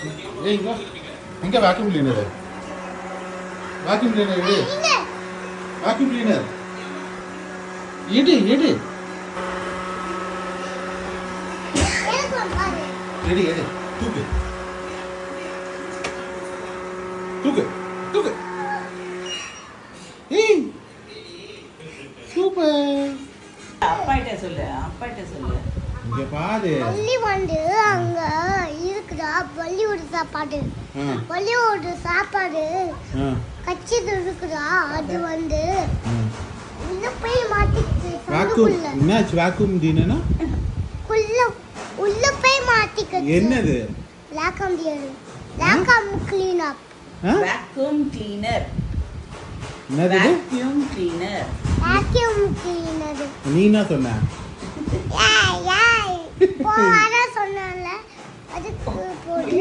ஏய் இங்க vacuum cleaner vacuum cleaner எடு எடு எடு எடு தூக்கு தூக்கு தூக்கு ஏய் சூப்பர் அப்பாட்ட சொல்லு இங்க பாரு பள்ளி வந்து அங்க இருக்குதா பள்ளியோட சாப்பாடு கச்சிது இருக்குதா அது வந்து உள்ள போய் மாட்டிக்கிச்சு வாக்யூம் என்னாச்சு வாக்யூம் கிளீனர்னா உள்ள போய் மாட்டிக்கிச்சு என்னது வாக்யூம் கிளீனர் வேக்யூம் கிளீனர் என்னது வேக்யூம் கிளீனர் நீ என்ன சொன்ன ஏய் போற சொன்னல அதுக்கு போடு